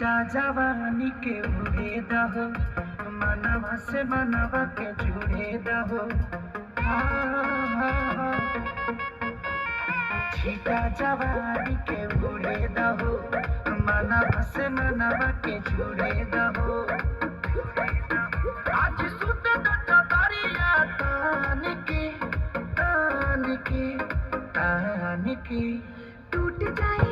छीटा जवानी के उड़े दहो, मनवा से मनवा के जुड़े दहो। छीटा जवानी के उड़े दहो, मनवा से मनवा के जुड़े दहो। आज सुत दरिया तान के तान के तान के टूट जाए